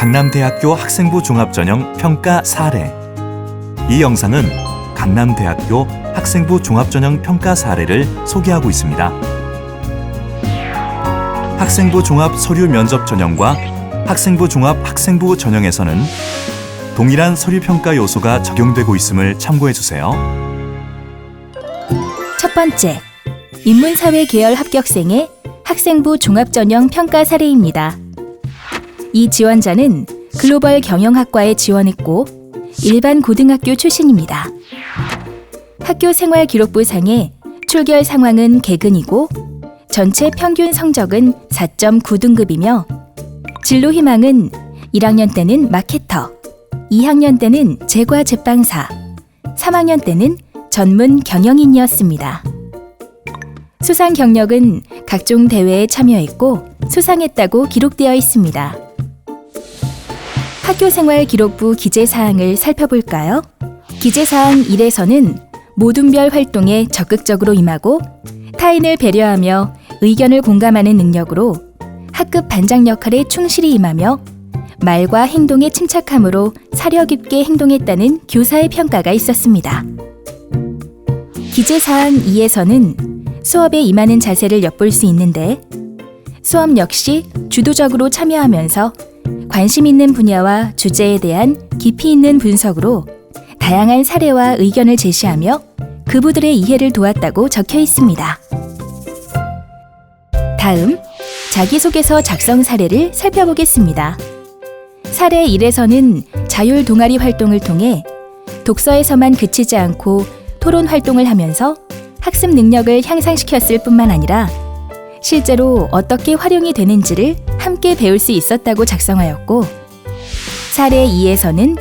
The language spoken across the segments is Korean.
강남대학교 학생부 종합전형 평가 사례. 이 영상은 강남대학교 학생부 종합전형 평가 사례를 소개하고 있습니다. 학생부 종합 서류 면접 전형과 학생부 종합 학생부 전형에서는 동일한 서류 평가 요소가 적용되고 있음을 참고해 주세요. 첫 번째, 인문사회 계열 합격생의 학생부 종합전형 평가 사례입니다. 이 지원자는 글로벌 경영학과에 지원했고 일반 고등학교 출신입니다. 학교 생활 기록부상의 출결 상황은 개근이고 전체 평균 성적은 4.9등급이며 진로 희망은 1학년 때는 마케터, 2학년 때는 제과 제빵사, 3학년 때는 전문 경영인이었습니다. 수상 경력은 각종 대회에 참여했고 수상했다고 기록되어 있습니다. 학교생활 기록부 기재사항을 살펴볼까요? 기재사항 1에서는 모둠별 활동에 적극적으로 임하고 타인을 배려하며 의견을 공감하는 능력으로 학급 반장 역할에 충실히 임하며 말과 행동에 침착함으로 사려 깊게 행동했다는 교사의 평가가 있었습니다. 기재사항 2에서는 수업에 임하는 자세를 엿볼 수 있는데 수업 역시 주도적으로 참여하면서 관심 있는 분야와 주제에 대한 깊이 있는 분석으로 다양한 사례와 의견을 제시하며 그부들의 이해를 도왔다고 적혀 있습니다. 다음, 자기소개서 작성 사례를 살펴보겠습니다. 사례 1에서는 자율 동아리 활동을 통해 독서에서만 그치지 않고 토론 활동을 하면서 학습 능력을 향상시켰을 뿐만 아니라 실제로 어떻게 활용이 되는지를 함께 배울 수 있었다고 작성하였고, 사례 2에서는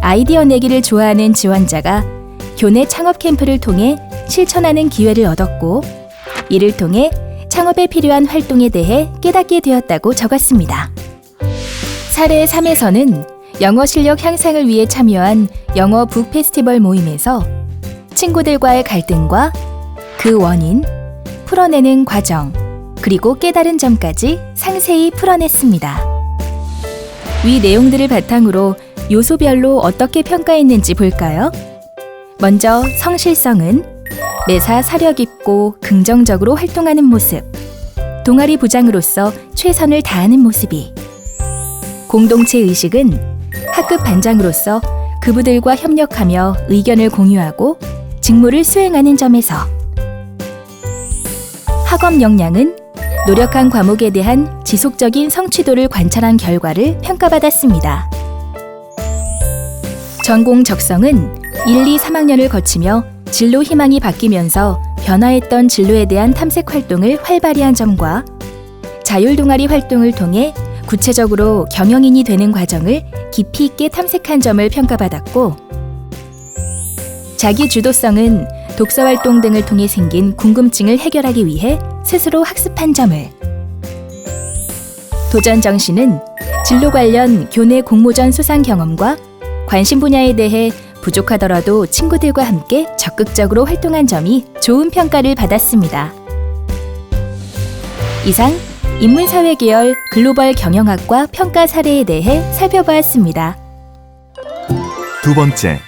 아이디어 내기를 좋아하는 지원자가 교내 창업 캠프를 통해 실천하는 기회를 얻었고, 이를 통해 창업에 필요한 활동에 대해 깨닫게 되었다고 적었습니다. 사례 3에서는 영어 실력 향상을 위해 참여한 영어 북 페스티벌 모임에서 친구들과의 갈등과 그 원인, 풀어내는 과정, 그리고 깨달은 점까지 상세히 풀어냈습니다. 위 내용들을 바탕으로 요소별로 어떻게 평가했는지 볼까요? 먼저 성실성은 매사 사려 깊고 긍정적으로 활동하는 모습, 동아리 부장으로서 최선을 다하는 모습이, 공동체 의식은 학급 반장으로서 그부들과 협력하며 의견을 공유하고 직무를 수행하는 점에서, 학업 역량은 노력한 과목에 대한 지속적인 성취도를 관찰한 결과를 평가받았습니다. 전공 적성은 1, 2, 3학년을 거치며 진로 희망이 바뀌면서 변화했던 진로에 대한 탐색 활동을 활발히 한 점과 자율 동아리 활동을 통해 구체적으로 경영인이 되는 과정을 깊이 있게 탐색한 점을 평가받았고, 자기 주도성은 독서 활동 등을 통해 생긴 궁금증을 해결하기 위해 스스로 학습한 점을, 도전 정신은 진로 관련 교내 공모전 수상 경험과 관심 분야에 대해 부족하더라도 친구들과 함께 적극적으로 활동한 점이 좋은 평가를 받았습니다. 이상 인문사회 계열 글로벌 경영학과 평가 사례에 대해 살펴보았습니다. 두 번째,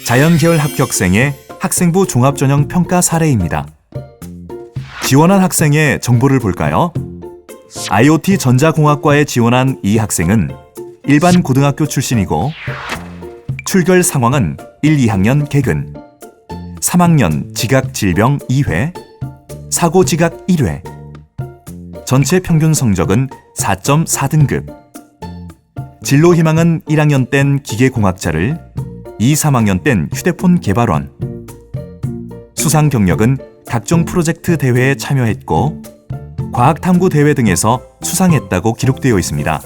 자연계열 합격생의 학생부 종합전형 평가 사례입니다. 지원한 학생의 정보를 볼까요? IoT 전자공학과에 지원한 이 학생은 일반 고등학교 출신이고 출결 상황은 1, 2학년 개근, 3학년 지각 질병 2회, 사고 지각 1회, 전체 평균 성적은 4.4등급, 진로 희망은 1학년 땐 기계공학자를, 2, 3학년 땐 휴대폰 개발원, 수상 경력은 각종 프로젝트 대회에 참여했고 과학탐구 대회 등에서 수상했다고 기록되어 있습니다.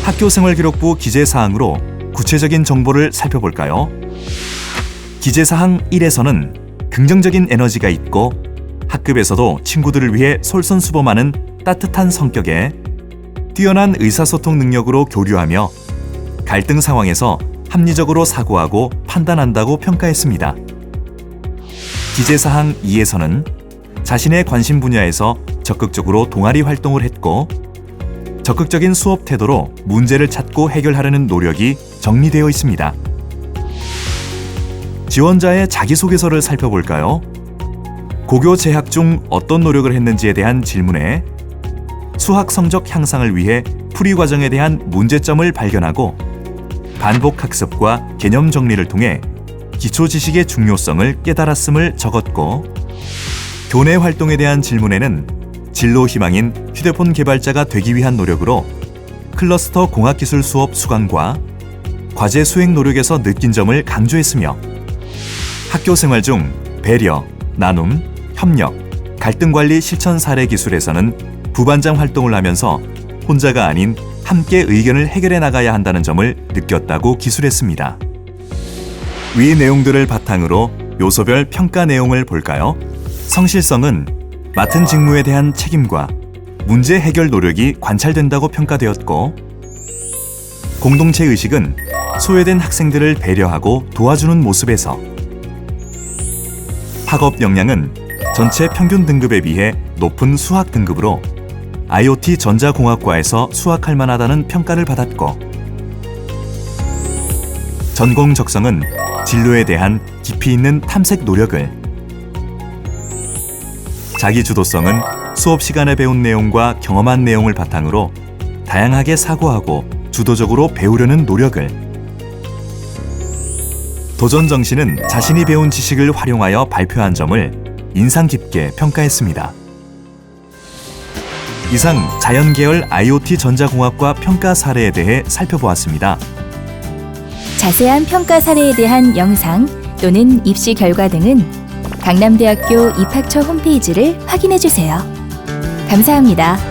학교생활기록부 기재사항으로 구체적인 정보를 살펴볼까요? 기재사항 1에서는 긍정적인 에너지가 있고 학급에서도 친구들을 위해 솔선수범하는 따뜻한 성격에 뛰어난 의사소통 능력으로 교류하며 갈등 상황에서 합리적으로 사고하고 판단한다고 평가했습니다. 기재사항 2에서는 자신의 관심 분야에서 적극적으로 동아리 활동을 했고 적극적인 수업 태도로 문제를 찾고 해결하려는 노력이 정리되어 있습니다. 지원자의 자기소개서를 살펴볼까요? 고교 재학 중 어떤 노력을 했는지에 대한 질문에 수학 성적 향상을 위해 풀이 과정에 대한 문제점을 발견하고 반복 학습과 개념 정리를 통해 기초 지식의 중요성을 깨달았음을 적었고, 교내 활동에 대한 질문에는 진로 희망인 휴대폰 개발자가 되기 위한 노력으로 클러스터 공학기술 수업 수강과 과제 수행 노력에서 느낀 점을 강조했으며, 학교 생활 중 배려, 나눔, 협력, 갈등 관리 실천 사례 기술에서는 부반장 활동을 하면서 혼자가 아닌 함께 의견을 해결해 나가야 한다는 점을 느꼈다고 기술했습니다. 위 내용들을 바탕으로 요소별 평가 내용을 볼까요? 성실성은 맡은 직무에 대한 책임과 문제 해결 노력이 관찰된다고 평가되었고, 공동체 의식은 소외된 학생들을 배려하고 도와주는 모습에서, 학업 역량은 전체 평균 등급에 비해 높은 수학 등급으로 IoT 전자공학과에서 수학할 만하다는 평가를 받았고, 전공 적성은 진로에 대한 깊이 있는 탐색 노력을, 자기주도성은 수업 시간에 배운 내용과 경험한 내용을 바탕으로 다양하게 사고하고 주도적으로 배우려는 노력을, 도전 정신은 자신이 배운 지식을 활용하여 발표한 점을 인상 깊게 평가했습니다. 이상 자연계열 IoT 전자공학과 평가 사례에 대해 살펴보았습니다. 자세한 평가 사례에 대한 영상 또는 입시 결과 등은 강남대학교 입학처 홈페이지를 확인해 주세요. 감사합니다.